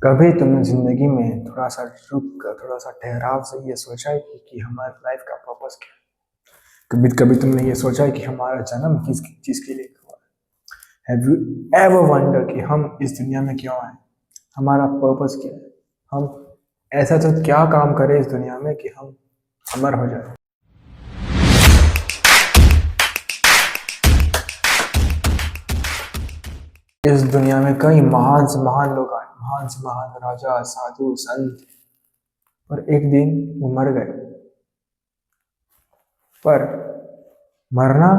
कभी तुमने जिंदगी में थोड़ा सा रुक कर थोड़ा सा ठहराव से ये सोचा है कि हमारी लाइफ का पर्पस क्या है। कभी कभी तुमने ये सोचा है कि हमारा जन्म किस चीज के लिए हुआ है। हैव यू एवर वंडर कि हम इस दुनिया में क्यों आए, हमारा पर्पस क्या है। हम ऐसा तो क्या काम करें इस दुनिया में कि हम अमर हो जाए। इस दुनिया में कई महान से महान लोग आए, महान से महान राजा, साधु, संत, और एक दिन वो मर गए। पर मरना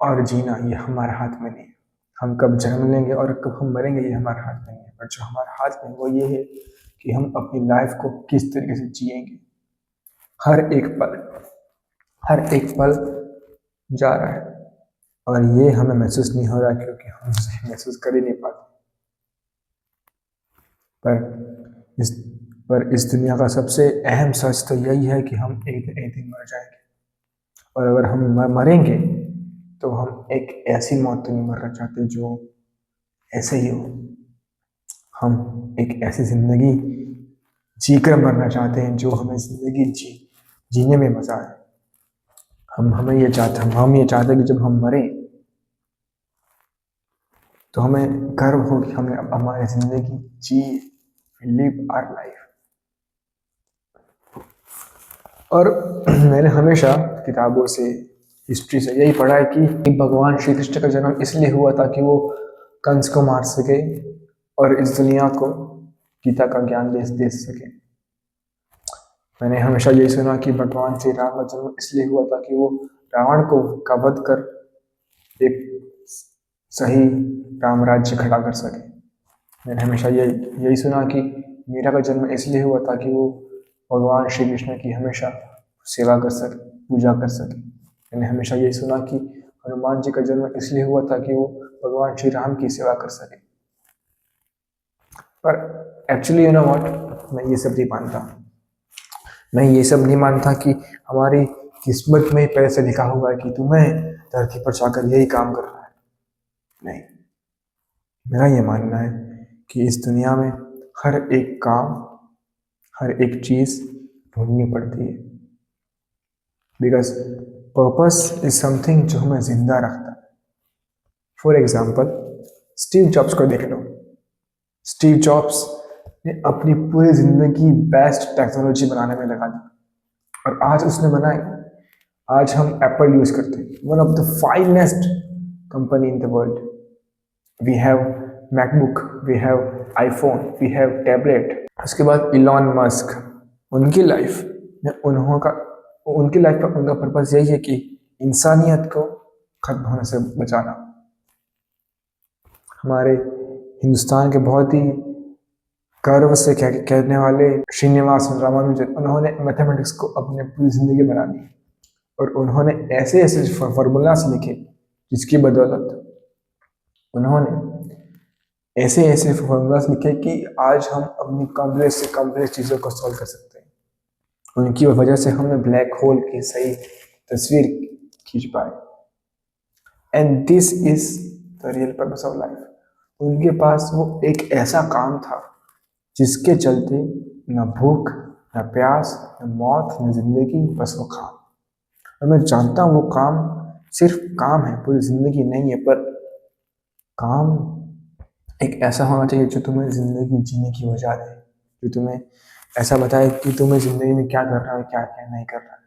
और जीना ये हमारे हाथ में नहीं है। हम कब जन्म लेंगे और कब हम मरेंगे ये हमारे हाथ में नहीं है। पर जो हमारे हाथ में है वो ये है कि हम अपनी लाइफ को किस तरीके से जिएंगे। हर एक पल हर एक पल जा रहा है और ये हमें महसूस नहीं हो रहा क्योंकि हम उसे महसूस कर ही नहीं पाते। पर इस इस दुनिया का सबसे अहम सच तो यही है कि हम एक दिन मर जाएंगे। और अगर हम मरेंगे तो हम एक ऐसी मौत तो नहीं मरना चाहते जो ऐसे ही हो। हम एक ऐसी जिंदगी जीकर मरना चाहते हैं जो हमें जिंदगी जीने में मजा आए। हम ये चाहते हैं कि जब हम मरें तो हमें गर्व हो कि हमने अब हमारी जिंदगी जी, लिव आवर लाइफ। और मैंने हमेशा किताबों से, हिस्ट्री से यही पढ़ा है कि भगवान श्री कृष्ण का जन्म इसलिए हुआ था कि वो कंस को मार सके और इस दुनिया को गीता का ज्ञान दे सके। मैंने हमेशा यही सुना कि भगवान श्री राम का जन्म इसलिए हुआ था कि वो रावण को का वध कर एक सही राम राज्य खड़ा कर सके। मैंने हमेशा यही सुना कि मीरा का जन्म इसलिए हुआ था कि वो भगवान श्री कृष्ण की हमेशा सेवा कर सके, पूजा कर सके। मैंने हमेशा यही सुना कि हनुमान जी का जन्म इसलिए हुआ था कि वो भगवान श्री राम की सेवा कर सके। पर एक्चुअली यू नो व्हाट, मैं ये सब नहीं मानता। मैं ये सब नहीं मानता कि हमारी किस्मत में पहले से लिखा हुआ है कि तुम्हें धरती पर जाकर यही काम करना है। नहीं, मेरा ये मानना है कि इस दुनिया में हर एक काम, हर एक चीज ढूंढनी पड़ती है। बिकॉज पर्पस इज समथिंग जो हमें जिंदा रखता है। फॉर एग्जाम्पल, स्टीव जॉब्स को देख लो। स्टीव जॉब्स ने अपनी पूरी जिंदगी बेस्ट टेक्नोलॉजी बनाने में लगा दी और आज उसने बनाई। आज हम एप्पल यूज करते हैं, one of the finest company in the world. We have MacBook, we have iPhone, we have tablet. उसके बाद इलॉन मस्क, उनकी लाइफ में उनकी लाइफ का उनका पर्पस यही है कि इंसानियत को खत्म होने से बचाना। हमारे हिंदुस्तान के बहुत ही गर्व से कहने वाले श्रीनिवास रामानुजन, उन्होंने मैथमेटिक्स को अपने पूरी जिंदगी बना दी और उन्होंने ऐसे ऐसे फॉर्मूलास लिखे जिसकी बदौलत उन्होंने ऐसे ऐसे फॉर्मूलास लिखे कि आज हम अपनी कॉम्प्लेक्स से कॉम्प्लेक्स चीज़ों को सॉल्व कर सकते हैं। उनकी वजह से हमने ब्लैक होल की सही तस्वीर खींच पाए। And this is the real purpose of life. उनके पास वो एक ऐसा काम था जिसके चलते न भूख, न प्यास, न मौत, न जिंदगी, बस वो काम। और मैं जानता हूँ वो काम सिर्फ काम है, पूरी जिंदगी नहीं है। पर काम एक ऐसा होना चाहिए जो तुम्हें जिंदगी जीने की वजह दे, जो तुम्हें ऐसा बताए कि तुम्हें जिंदगी में क्या करना है, क्या क्या नहीं करना है।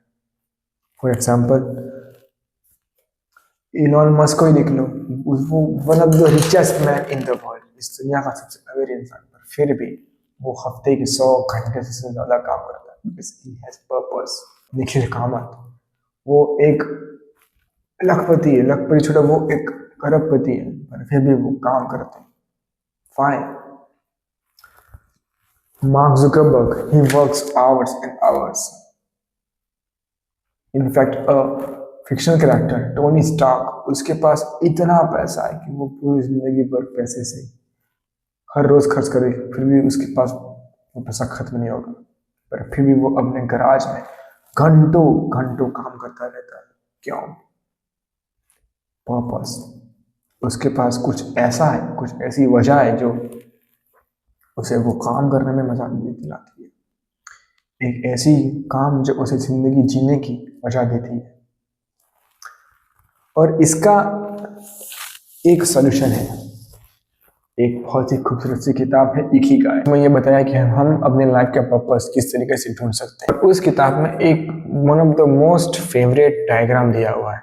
फॉर एग्जाम्पल, इलॉन मस्क को ही देख लो। वो one of the richest man in the world, इस दुनिया का सबसे अमीर इंसान, पर फिर भी वो हफ्ते के 100 घंटे से ज्यादा काम करता है because he has purpose। Nikhil Kamat, वो एक लखपति है, लखपति छोटा, वो एक करोड़पति है, पर फिर भी वो काम करते हैं। Fine. Mark Zuckerberg, he works hours and hours। In fact fictional character Tony Stark, उसके पास इतना पैसा है कि वो पूरी जिंदगी भर पैसे से हर रोज खर्च करे, फिर भी उसके पास वो पैसा खत्म नहीं होगा। पर फिर भी वो अपने गराज में घंटों घंटों काम करता रहता है। क्यों? पर्पस। उसके पास कुछ ऐसा है, कुछ ऐसी वजह है जो उसे वो काम करने में मजा दिलाती है, एक ऐसी काम जो उसे जिंदगी जीने की मजा देती है। और इसका एक सॉल्यूशन है, एक बहुत ही खूबसूरत सी किताब है इकिगाई। इसमें ये बताया कि हम अपने लाइफ का पर्पस किस तरीके से ढूंढ सकते हैं। और उस किताब में एक one of the most favourite diagram दिया हुआ है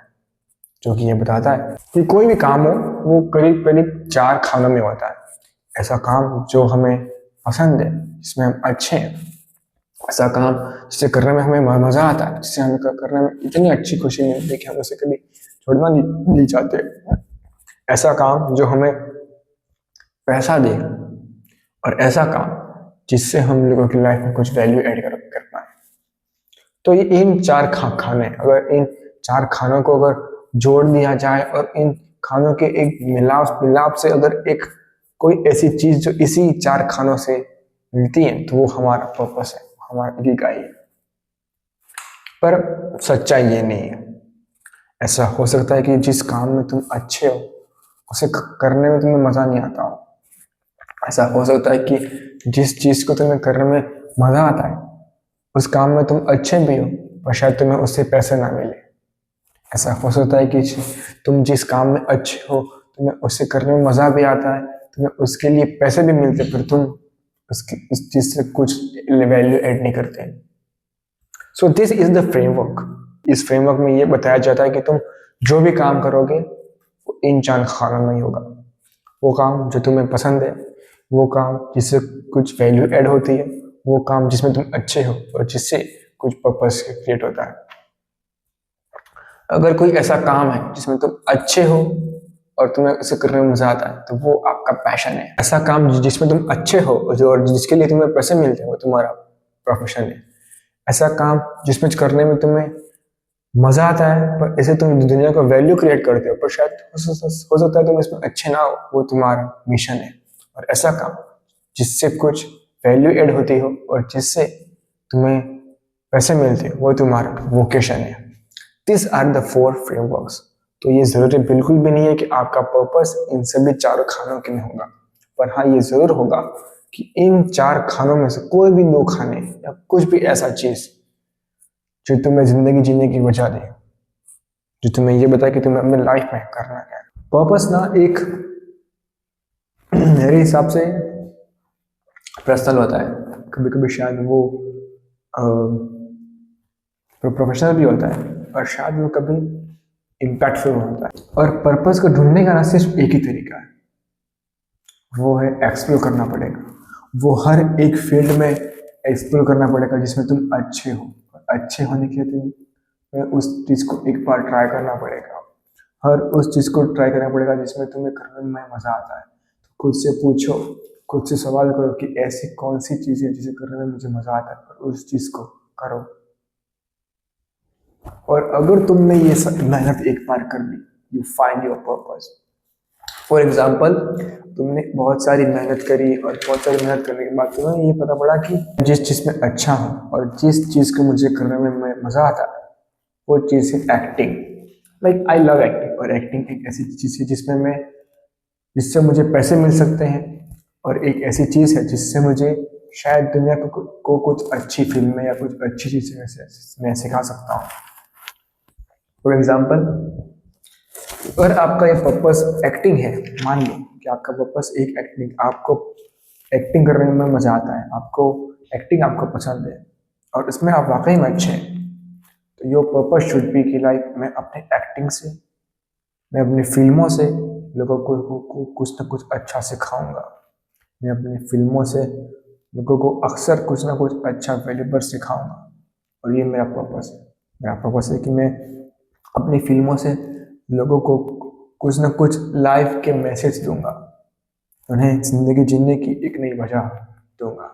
जो कि ये बताता है कि कोई भी काम हो वो करीब करीब 4 खानों में होता है। ऐसा काम जो हमें पसंद है, जिसमें हम अच्छे हैं, ऐसा काम जिसे करने में हमें मजा आता है, जिसे हमें करने में इतनी अच्छी खुशी मिलती है कि हम उसे कभी छोड़ना नहीं चाहते, ऐसा काम जो हमें पैसा दे, और ऐसा काम जिससे हम लोगों की लाइफ में कुछ वैल्यू ऐड कर पाए। तो ये इन 4 खाने, अगर इन 4 खानों को अगर जोड़ दिया जाए और इन खानों के एक मिलाप से अगर एक कोई ऐसी चीज जो इसी 4 खानों से मिलती है तो वो हमारा पर्पस है, हमारा इकिगाई है। पर सच्चाई ये नहीं है। ऐसा हो सकता है कि जिस काम में तुम अच्छे हो उसे करने में तुम्हें मजा नहीं आता हो। ऐसा हो सकता है कि जिस चीज को तुम्हें करने में मजा आता है उस काम में तुम अच्छे भी हो पर शायद तुम्हें उससे पैसे ना मिले। ऐसा हो सकता है कि तुम जिस काम में अच्छे हो तुम्हें उससे करने में मजा भी आता है, तुम्हें उसके लिए पैसे भी मिलते, पर तुम उस चीज से कुछ वैल्यू ऐड नहीं करते। So this is the framework. इस फ्रेमवर्क में ये बताया जाता है कि तुम जो भी काम करोगे वो इन 4 खानों में ही होगा। वो काम जो तुम्हें पसंद है, वो काम जिससे कुछ वैल्यू ऐड होती है, वो काम जिसमें तुम अच्छे हो और जिससे कुछ पर्पस क्रिएट होता है। अगर कोई ऐसा काम है जिसमें तुम अच्छे हो और तुम्हें उसे करने में मजा आता है तो वो आपका पैशन है। ऐसा काम जिसमें तुम अच्छे हो और जिसके लिए तुम्हें पैसे मिलते हैं वो तुम्हारा प्रोफेशन है। ऐसा काम जिसमें करने में तुम्हें मजा आता है पर इसे तुम दुनिया को वैल्यू क्रिएट करते हो, पर शायद हो सकता है तुम इसमें अच्छे ना हो, वो तुम्हारा मिशन है। और ऐसा काम जिससे कुछ वैल्यू ऐड होती हो और जिससे तुम्हें पैसे मिलते हो वो तुम्हारा वोकेशन है। This are the 4 frameworks. तो ये जरूरी बिल्कुल भी नहीं है कि आपका पर्पस इन सभी 4 खानों के में होगा, पर हाँ ये जरूर होगा कि इन 4 खानों में से कोई भी 2 खाने या कुछ भी ऐसा चीज जो तुम्हें जिंदगी जीने की वजह दे, जो तुम्हें ये बताए कि तुम्हें अपने लाइफ में करना क्या है। पर्पस ना एक मेरे हिसाब से पर्सनल होता है, कभी कभी शायद वो प्रोफेशनल भी होता है, और शायद वो कभी इम्पैक्टफुल होता है। और पर्पस को ढूंढने का ना सिर्फ एक ही तरीका है, वो है एक्सप्लोर करना पड़ेगा। वो हर एक फील्ड में एक्सप्लोर करना पड़ेगा जिसमें तुम अच्छे हो। अच्छे होने के लिए तुम्हें उस चीज़ को एक बार ट्राई करना पड़ेगा। हर उस चीज़ को ट्राई करना पड़ेगा जिसमें तुम्हें करने में मज़ा आता है। तो खुद से पूछो, खुद से सवाल करो कि ऐसी कौन सी चीज़ है जिसे करने में मुझे मज़ा आता है, और उस चीज़ को करो। और अगर तुमने ये मेहनत एक बार कर ली, you find your purpose. For example, तुमने बहुत सारी मेहनत करी और बहुत सारी मेहनत करने के बाद तुम्हें ये पता पड़ा कि जिस चीज़ में अच्छा हूँ और जिस चीज़ को मुझे करने में मज़ा आता है वो चीज़ है acting. Like I love acting, और एक्टिंग एक ऐसी चीज़ है जिससे मुझे पैसे मिल सकते हैं, और एक ऐसी चीज़ है जिससे मुझे शायद दुनिया को कुछ अच्छी फिल्में या कुछ अच्छी चीज़ें मैं सिखा सकता हूँ। फॉर एग्जाम्पल, अगर आपका ये पर्पस एक्टिंग है, मान लो कि आपका पर्पस एक एक्टिंग, आपको एक्टिंग करने में मजा आता है, आपको एक्टिंग आपको पसंद है और इसमें आप वाकई में अच्छे हैं, तो योर पर्पस शुड बी कि लाइक मैं अपने एक्टिंग से, मैं अपनी फिल्मों से लोगों को कुछ ना कुछ अच्छा सिखाऊंगा। मैं अपनी फिल्मों से लोगों को अक्सर कुछ ना कुछ अच्छा वैल्यूएबल सिखाऊंगा, और ये मेरा पर्पस है। मेरा पर्पस है कि मैं अपनी फिल्मों से लोगों को कुछ ना कुछ लाइफ के मैसेज दूंगा, उन्हें जिंदगी जीने की एक नई वजह दूंगा।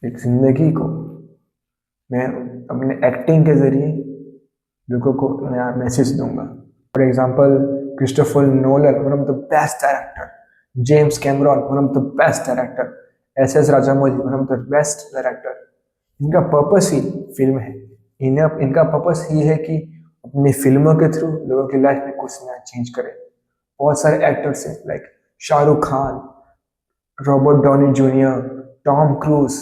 एक जिंदगी को मैं अपने एक्टिंग के जरिए लोगों को नया मैसेज दूंगा। For example, Christopher Nolan, one of the best director, James Cameron, one of the best director, S Rajamouli, one of the best director. इनका पर्पस ही फिल्म है। इनका पर्पस ये है कि अपनी फिल्मों के थ्रू लोगों की लाइफ में कुछ नया चेंज करे। बहुत सारे एक्टर्स हैं like Shahrukh Khan, Robert Downey junior, Tom cruise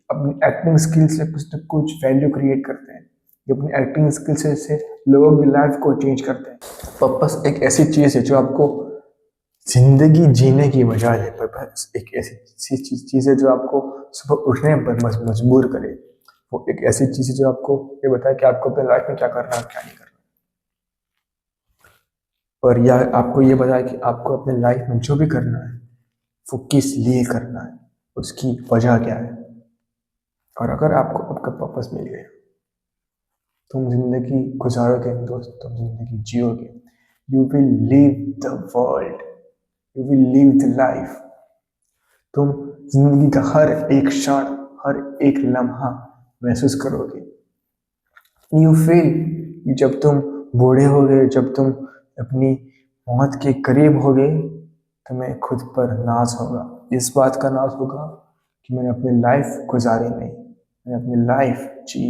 अपनी एक्टिंग स्किल से कुछ न कुछ वैल्यू क्रिएट करते हैं। ये अपनी एक्टिंग स्किल से लोगों की लाइफ को चेंज करते हैं। पर्पस एक ऐसी चीज़ है जो आपको जिंदगी जीने की वजह है। पर्पस एक ऐसी चीज़ है जो आपको सुबह उठने पर मजबूर करे। वो एक ऐसी चीज़ है जो आपको ये बताए कि आपको अपने लाइफ में क्या करना है, क्या नहीं करना। और यह आपको ये बताए कि आपको अपने लाइफ में जो भी करना है वो किस लिए करना है, उसकी वजह क्या है। और अगर आपको आपका पर्पस मिल गया, तुम जिंदगी गुजारोगे दोस्त, तुम जिंदगी जियोगे। You will live the world, you will live the life. तुम जिंदगी का हर एक क्षण, हर एक लम्हा महसूस करोगे। यू फील जब तुम बूढ़े हो गए, जब तुम अपनी मौत के करीब हो गए, तुम्हें खुद पर नाज होगा। इस बात का नाज होगा कि मैंने अपनी लाइफ गुजारी नहीं, मैंने अपनी लाइफ जी,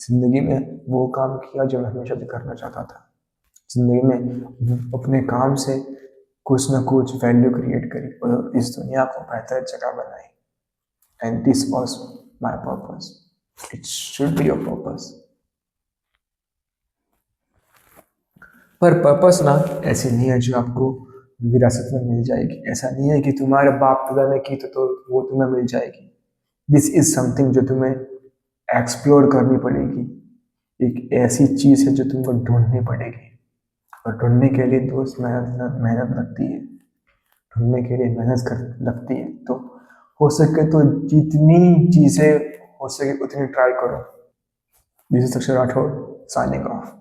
जिंदगी में वो काम किया जो मैं हमेशा से करना चाहता था। जिंदगी में अपने काम से कुछ ना कुछ वैल्यू क्रिएट करी और इस दुनिया को बेहतर जगह बनाई। And this was my purpose, it should be your purpose. पर पर्पस ना ऐसी नहीं है जो आपको विरासत में मिल जाएगी। ऐसा नहीं है कि तुम्हारे बाप दादा ने की तो वो तुम्हें मिल जाएगी। दिस इज समथिंग जो तुम्हें एक्सप्लोर करनी पड़ेगी। एक ऐसी चीज़ है जो तुमको ढूंढनी पड़ेगी। और ढूंढने के लिए दोस्त मेहनत लगती है, ढूंढने के लिए मेहनत कर लगती है। तो हो सके तो जितनी चीज़ें हो सके उतनी ट्राई करो। दिस इज अक्षर राठौड़, साइनिंग ऑफ।